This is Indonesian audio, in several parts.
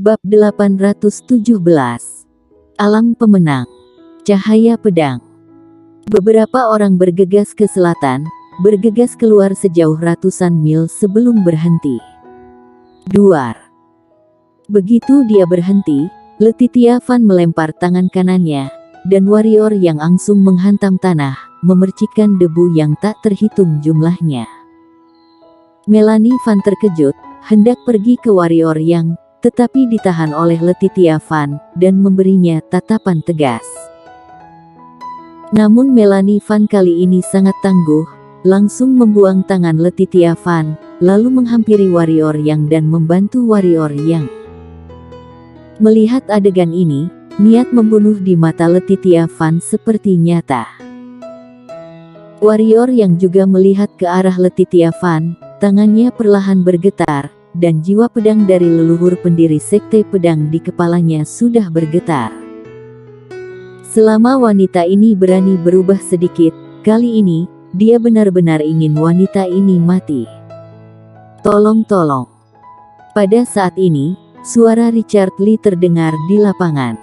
Bab 817. Alam Pemenang. Cahaya Pedang. Beberapa orang bergegas ke selatan, bergegas keluar sejauh ratusan mil sebelum berhenti. Duar. Begitu dia berhenti, Letitia Van melempar tangan kanannya, dan warrior yang langsung menghantam tanah, memercikkan debu yang tak terhitung jumlahnya. Melanie Van terkejut, hendak pergi ke warrior yang, tetapi ditahan oleh Letitia Van, dan memberinya tatapan tegas. Namun Melanie Van kali ini sangat tangguh, langsung membuang tangan Letitia Van, lalu menghampiri warrior yang dan membantu warrior yang. Melihat adegan ini, niat membunuh di mata Letitia Van seperti nyata. Warrior yang juga melihat ke arah Letitia Van, tangannya perlahan bergetar, dan jiwa pedang dari leluhur pendiri sekte pedang di kepalanya sudah bergetar. Selama wanita ini berani berubah sedikit, kali ini, dia benar-benar ingin wanita ini mati. Tolong. Pada saat ini, suara Richard Lee terdengar di lapangan.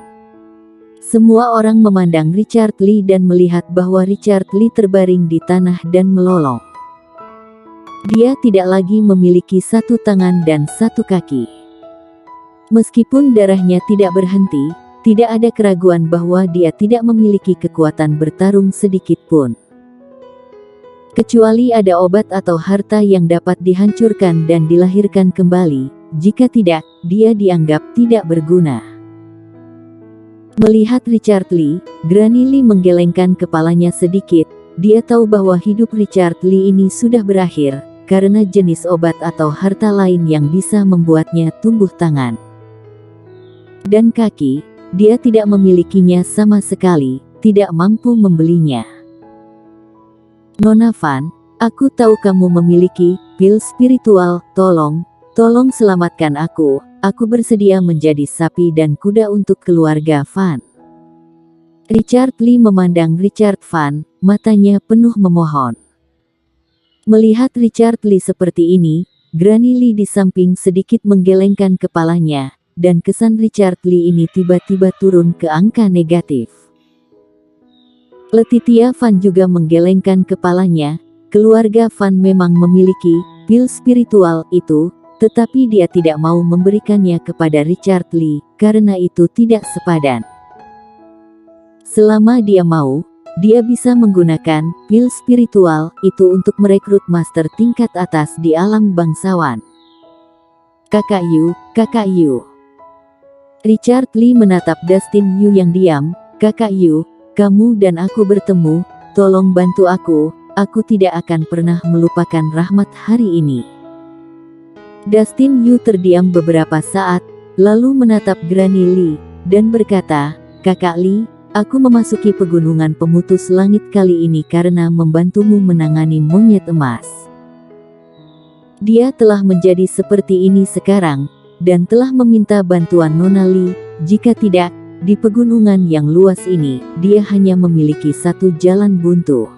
Semua orang memandang Richard Lee dan melihat bahwa Richard Lee terbaring di tanah dan melolong. Dia tidak lagi memiliki satu tangan dan satu kaki. Meskipun darahnya tidak berhenti, tidak ada keraguan bahwa dia tidak memiliki kekuatan bertarung sedikit pun. Kecuali ada obat atau harta yang dapat dihancurkan dan dilahirkan kembali, jika tidak, dia dianggap tidak berguna. Melihat Richard Lee, Granny Lee menggelengkan kepalanya sedikit. Dia tahu bahwa hidup Richard Lee ini sudah berakhir, karena jenis obat atau harta lain yang bisa membuatnya tumbuh tangan dan kaki, dia tidak memilikinya sama sekali, tidak mampu membelinya. Nona Van, aku tahu kamu memiliki pil spiritual, tolong selamatkan aku bersedia menjadi sapi dan kuda untuk keluarga Van. Richard Lee memandang Richard Van, matanya penuh memohon. Melihat Richard Lee seperti ini, Granny Lee di samping sedikit menggelengkan kepalanya, dan kesan Richard Lee ini tiba-tiba turun ke angka negatif. Letitia Van juga menggelengkan kepalanya, keluarga Van memang memiliki pil spiritual itu, tetapi dia tidak mau memberikannya kepada Richard Lee, karena itu tidak sepadan. Selama dia mau, dia bisa menggunakan pil spiritual itu untuk merekrut master tingkat atas di alam bangsawan. Kakak Yu. Richard Lee menatap Dustin Yu yang diam. Kakak Yu, kamu dan aku bertemu, tolong bantu aku tidak akan pernah melupakan rahmat hari ini. Dustin Yu terdiam beberapa saat, lalu menatap Granny Lee, dan berkata, Kakak Lee, aku memasuki pegunungan pemutus langit kali ini karena membantumu menangani monyet emas. Dia telah menjadi seperti ini sekarang, dan telah meminta bantuan Nona Lee. Jika tidak, di pegunungan yang luas ini, dia hanya memiliki satu jalan buntu.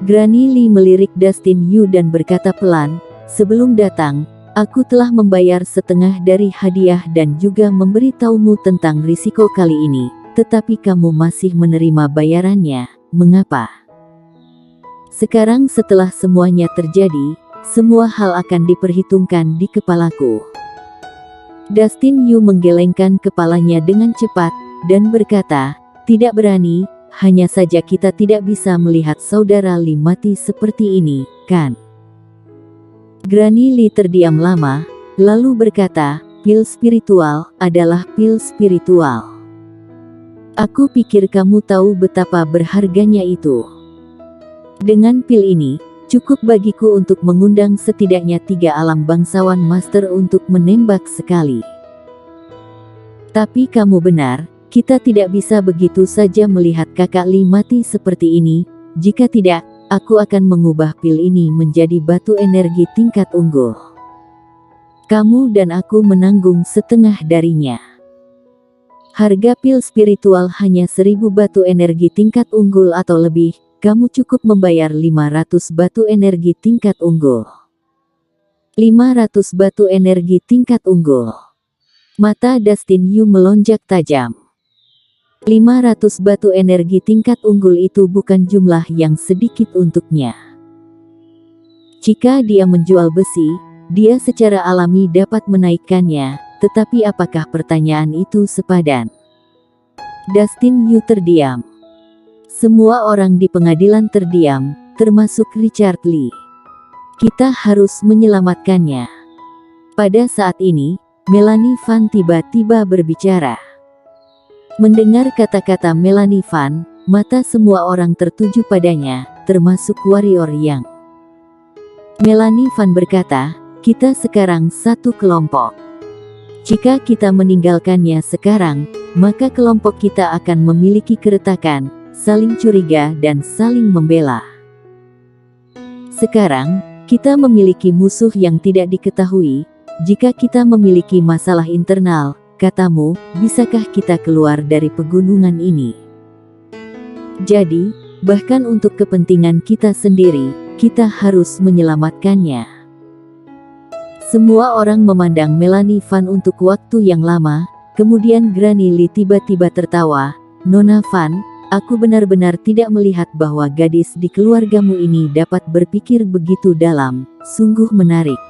Granny Lee melirik Dustin Yu dan berkata pelan, sebelum datang, aku telah membayar setengah dari hadiah dan juga memberitahumu tentang risiko kali ini, tetapi kamu masih menerima bayarannya, mengapa? Sekarang setelah semuanya terjadi, semua hal akan diperhitungkan di kepalaku. Dustin Yu menggelengkan kepalanya dengan cepat, dan berkata, tidak berani, hanya saja kita tidak bisa melihat saudara Lee mati seperti ini, kan? Granny Lee terdiam lama, lalu berkata, pil spiritual adalah pil spiritual. Aku pikir kamu tahu betapa berharganya itu. Dengan pil ini, cukup bagiku untuk mengundang setidaknya 3 alam bangsawan master untuk menembak sekali. Tapi kamu benar, kita tidak bisa begitu saja melihat kakak Lee mati seperti ini, jika tidak, aku akan mengubah pil ini menjadi batu energi tingkat unggul. Kamu dan aku menanggung setengah darinya. Harga pil spiritual hanya 1000 batu energi tingkat unggul atau lebih, kamu cukup membayar 500 batu energi tingkat unggul. 500 batu energi tingkat unggul. Mata Dustin Yu melonjak tajam. 500 batu energi tingkat unggul itu bukan jumlah yang sedikit untuknya. Jika dia menjual besi, dia secara alami dapat menaikkannya, tetapi apakah pertanyaan itu sepadan? Dustin Yu terdiam. Semua orang di pengadilan terdiam, termasuk Richard Lee. Kita harus menyelamatkannya. Pada saat ini, Melanie Fan tiba-tiba berbicara. Mendengar kata-kata Melanie Fan, mata semua orang tertuju padanya, termasuk Warrior Yang. Melanie Fan berkata, kita sekarang satu kelompok. Jika kita meninggalkannya sekarang, maka kelompok kita akan memiliki keretakan, saling curiga dan saling membela. Sekarang, kita memiliki musuh yang tidak diketahui. Jika kita memiliki masalah internal, katamu, bisakah kita keluar dari pegunungan ini? Jadi, bahkan untuk kepentingan kita sendiri, kita harus menyelamatkannya. Semua orang memandang Melanie Fan untuk waktu yang lama, kemudian Granny Lee tiba-tiba tertawa, Nona Fan, aku benar-benar tidak melihat bahwa gadis di keluargamu ini dapat berpikir begitu dalam, sungguh menarik.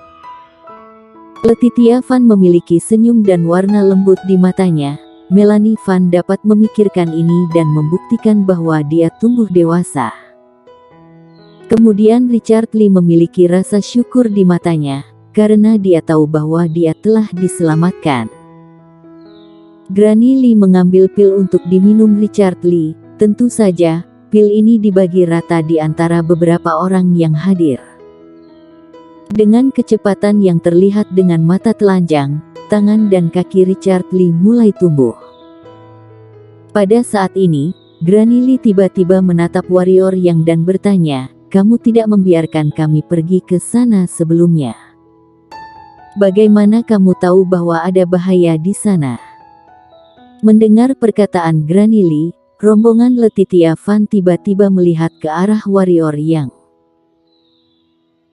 Letitia Fan memiliki senyum dan warna lembut di matanya. Melanie Fan dapat memikirkan ini dan membuktikan bahwa dia tumbuh dewasa. Kemudian Richard Lee memiliki rasa syukur di matanya, karena dia tahu bahwa dia telah diselamatkan. Granny Lee mengambil pil untuk diminum Richard Lee. Tentu saja, pil ini dibagi rata di antara beberapa orang yang hadir. Dengan kecepatan yang terlihat dengan mata telanjang, tangan dan kaki Richard Lee mulai tumbuh. Pada saat ini, Granny Lee tiba-tiba menatap Warrior Yang dan bertanya, kamu tidak membiarkan kami pergi ke sana sebelumnya. Bagaimana kamu tahu bahwa ada bahaya di sana? Mendengar perkataan Granny Lee, rombongan Letitia Fan tiba-tiba melihat ke arah Warrior Yang.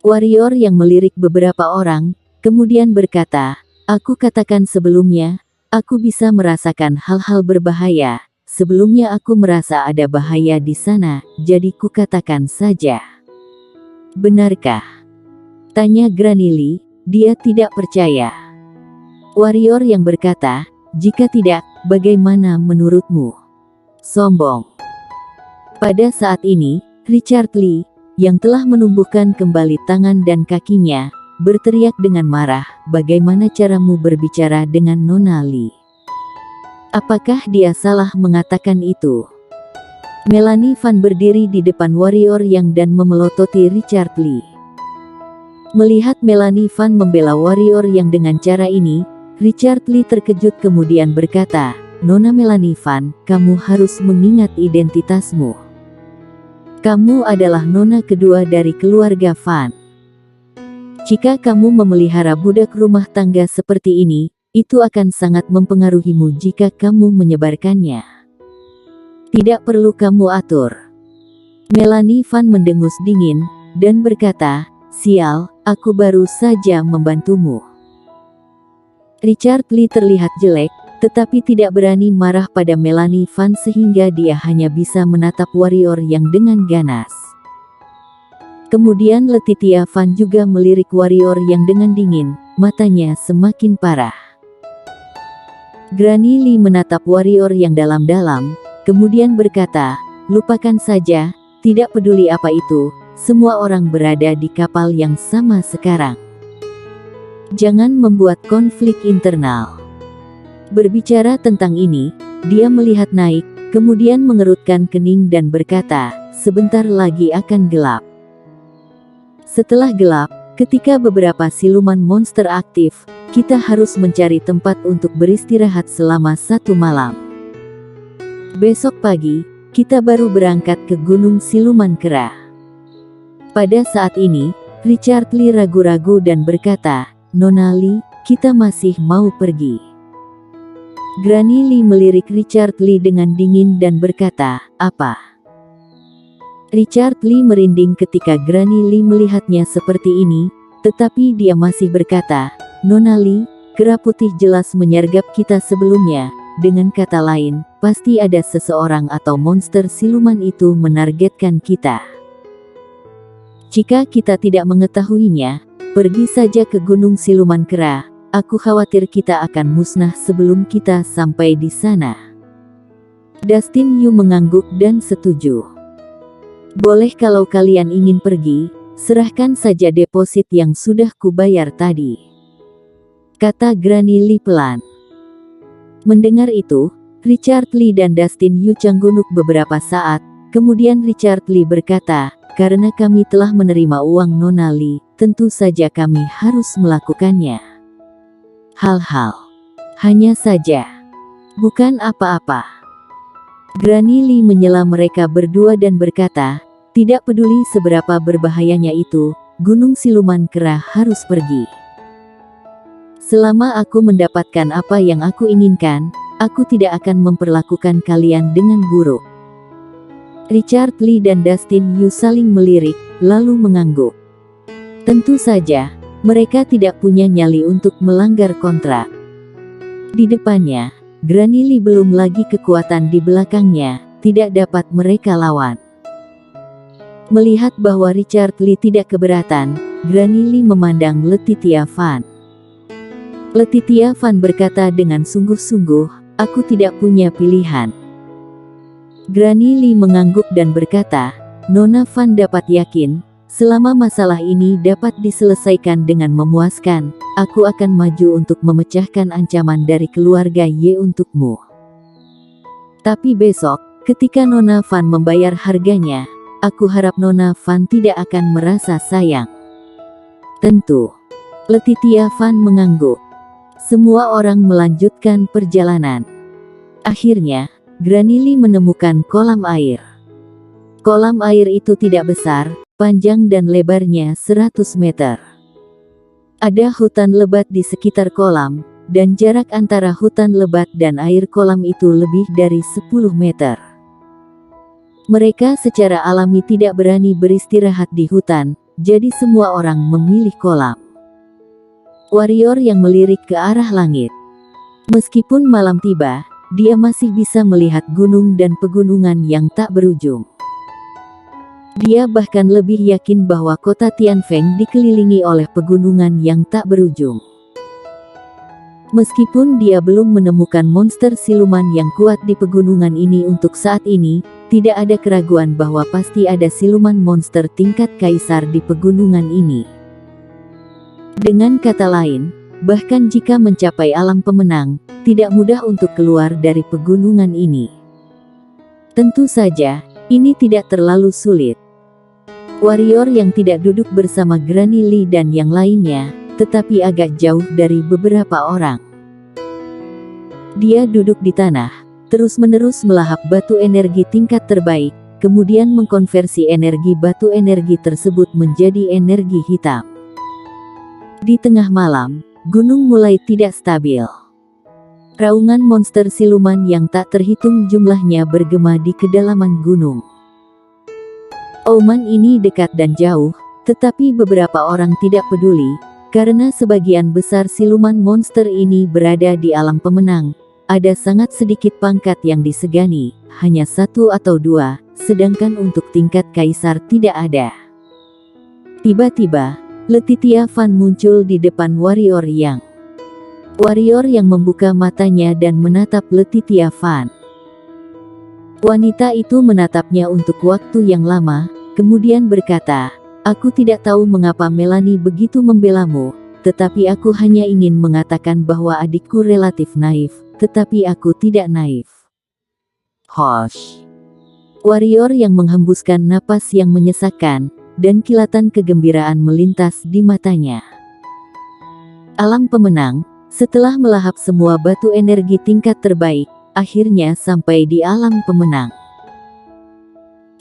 Warrior Yang melirik beberapa orang, kemudian berkata, aku katakan sebelumnya, aku bisa merasakan hal-hal berbahaya, sebelumnya aku merasa ada bahaya di sana, jadi kukatakan saja. Benarkah? Tanya Granny Lee, dia tidak percaya. Warrior Yang berkata, jika tidak, bagaimana menurutmu? Sombong. Pada saat ini, Richard Lee, yang telah menumbuhkan kembali tangan dan kakinya, berteriak dengan marah, bagaimana caramu berbicara dengan Nona Lee? Apakah dia salah mengatakan itu? Melanie Fan berdiri di depan Warrior Yang dan memelototi Richard Lee. Melihat Melanie Fan membela Warrior Yang dengan cara ini, Richard Lee terkejut kemudian berkata, Nona Melanie Fan, kamu harus mengingat identitasmu. Kamu adalah nona kedua dari keluarga Fan. Jika kamu memelihara budak rumah tangga seperti ini, itu akan sangat mempengaruhimu jika kamu menyebarkannya. Tidak perlu kamu atur. Melanie Fan mendengus dingin, dan berkata, sial, aku baru saja membantumu. Richard Lee terlihat jelek, tetapi tidak berani marah pada Melanie Fan sehingga dia hanya bisa menatap Warrior Yang dengan ganas. Kemudian Letitia Fan juga melirik Warrior Yang dengan dingin, matanya semakin parah. Granny Lee menatap Warrior Yang dalam-dalam, kemudian berkata, lupakan saja, tidak peduli apa itu, semua orang berada di kapal yang sama sekarang. Jangan membuat konflik internal. Berbicara tentang ini, dia melihat naik, kemudian mengerutkan kening dan berkata, sebentar lagi akan gelap. Setelah gelap, ketika beberapa siluman monster aktif, kita harus mencari tempat untuk beristirahat selama 1 malam. Besok pagi, kita baru berangkat ke Gunung Siluman Kera. Pada saat ini, Richard Lee ragu-ragu dan berkata, Nona Lee, kita masih mau pergi. Granny Lee melirik Richard Lee dengan dingin dan berkata, apa? Richard Lee merinding ketika Granny Lee melihatnya seperti ini, tetapi dia masih berkata, Nona Lee, Kera putih jelas menyergap kita sebelumnya. Dengan kata lain, pasti ada seseorang atau monster siluman itu menargetkan kita. Jika kita tidak mengetahuinya, pergi saja ke Gunung Siluman Kera. Aku khawatir kita akan musnah sebelum kita sampai di sana. Dustin Yu mengangguk dan setuju. Boleh kalau kalian ingin pergi, serahkan saja deposit yang sudah kubayar tadi, kata Granny Lee pelan. Mendengar itu, Richard Lee dan Dustin Yu canggunuk beberapa saat, kemudian Richard Lee berkata, karena kami telah menerima uang Nona Lee, tentu saja kami harus melakukannya. Hal-hal. Hanya saja. Bukan apa-apa. Granny Lee menyela mereka berdua dan berkata, tidak peduli seberapa berbahayanya itu, Gunung Siluman Kera harus pergi. Selama aku mendapatkan apa yang aku inginkan, aku tidak akan memperlakukan kalian dengan buruk. Richard Lee dan Dustin Yu saling melirik, lalu mengangguk. Tentu saja, mereka tidak punya nyali untuk melanggar kontrak. Di depannya, Granny Lee belum lagi kekuatan di belakangnya, tidak dapat mereka lawan. Melihat bahwa Richard Lee tidak keberatan, Granny Lee memandang Letitia Fan. Letitia Fan berkata dengan sungguh-sungguh, aku tidak punya pilihan. Granny Lee mengangguk dan berkata, Nona Fan dapat yakin, selama masalah ini dapat diselesaikan dengan memuaskan, aku akan maju untuk memecahkan ancaman dari keluarga Ye untukmu. Tapi besok, ketika Nona Fan membayar harganya, aku harap Nona Fan tidak akan merasa sayang. Tentu. Letitia Fan mengangguk. Semua orang melanjutkan perjalanan. Akhirnya, Granny Lee menemukan kolam air. Kolam air itu tidak besar, panjang dan lebarnya 100 meter. Ada hutan lebat di sekitar kolam, dan jarak antara hutan lebat dan air kolam itu lebih dari 10 meter. Mereka secara alami tidak berani beristirahat di hutan, jadi semua orang memilih kolam. Warrior yang melirik ke arah langit. Meskipun malam tiba, dia masih bisa melihat gunung dan pegunungan yang tak berujung. Dia bahkan lebih yakin bahwa kota Tianfeng dikelilingi oleh pegunungan yang tak berujung. Meskipun dia belum menemukan monster siluman yang kuat di pegunungan ini untuk saat ini, tidak ada keraguan bahwa pasti ada siluman monster tingkat kaisar di pegunungan ini. Dengan kata lain, bahkan jika mencapai alam pemenang, tidak mudah untuk keluar dari pegunungan ini. Tentu saja, ini tidak terlalu sulit. Warrior yang tidak duduk bersama Granny Lee dan yang lainnya, tetapi agak jauh dari beberapa orang. Dia duduk di tanah, terus-menerus melahap batu energi tingkat terbaik, kemudian mengkonversi energi batu energi tersebut menjadi energi hitam. Di tengah malam, gunung mulai tidak stabil. Raungan monster siluman yang tak terhitung jumlahnya bergema di kedalaman gunung. Auman ini dekat dan jauh, tetapi beberapa orang tidak peduli, karena sebagian besar siluman monster ini berada di alam pemenang. Ada sangat sedikit pangkat yang disegani, hanya 1 atau 2, sedangkan untuk tingkat kaisar tidak ada. Tiba-tiba, Letitia Fan muncul di depan Warrior yang membuka matanya dan menatap Letitia Fan. Wanita itu menatapnya untuk waktu yang lama, kemudian berkata, aku tidak tahu mengapa Melanie begitu membelamu, tetapi aku hanya ingin mengatakan bahwa adikku relatif naif, tetapi aku tidak naif. Hosh. Warrior yang menghembuskan napas yang menyesakkan, dan kilatan kegembiraan melintas di matanya. Alam pemenang, setelah melahap semua batu energi tingkat terbaik, akhirnya sampai di alam pemenang.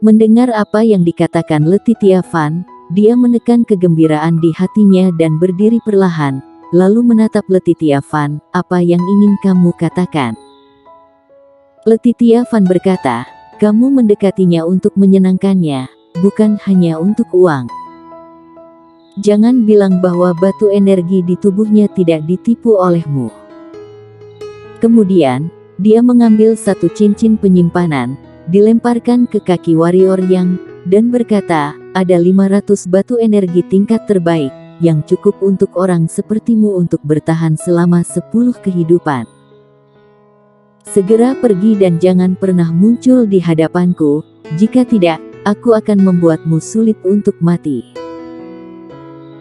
Mendengar apa yang dikatakan Letitia Fan, dia menekan kegembiraan di hatinya dan berdiri perlahan, lalu menatap Letitia Fan, apa yang ingin kamu katakan? Letitia Fan berkata, kamu mendekatinya untuk menyenangkannya, bukan hanya untuk uang. Jangan bilang bahwa batu energi di tubuhnya tidak ditipu olehmu. Kemudian, dia mengambil satu cincin penyimpanan, dilemparkan ke kaki warrior yang, dan berkata, ada 500 batu energi tingkat terbaik, yang cukup untuk orang sepertimu untuk bertahan selama 10 kehidupan. Segera pergi dan jangan pernah muncul di hadapanku, jika tidak, aku akan membuatmu sulit untuk mati.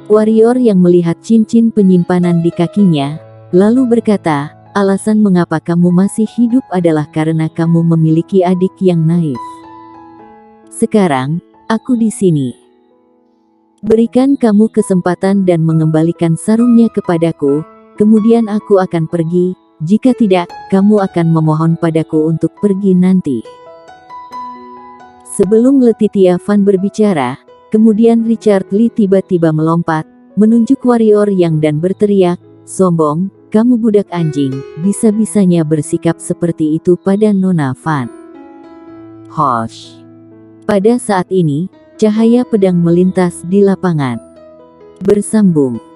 Warrior yang melihat cincin penyimpanan di kakinya, lalu berkata, alasan mengapa kamu masih hidup adalah karena kamu memiliki adik yang naif. Sekarang, aku di sini. Berikan kamu kesempatan dan mengembalikan sarungnya kepadaku, kemudian aku akan pergi, jika tidak, kamu akan memohon padaku untuk pergi nanti. Sebelum Letitia Van berbicara, kemudian Richard Lee tiba-tiba melompat, menunjuk warrior yang dan berteriak, sombong, kamu budak anjing, bisa-bisanya bersikap seperti itu pada Nona Van. Hosh. Pada saat ini, cahaya pedang melintas di lapangan. Bersambung.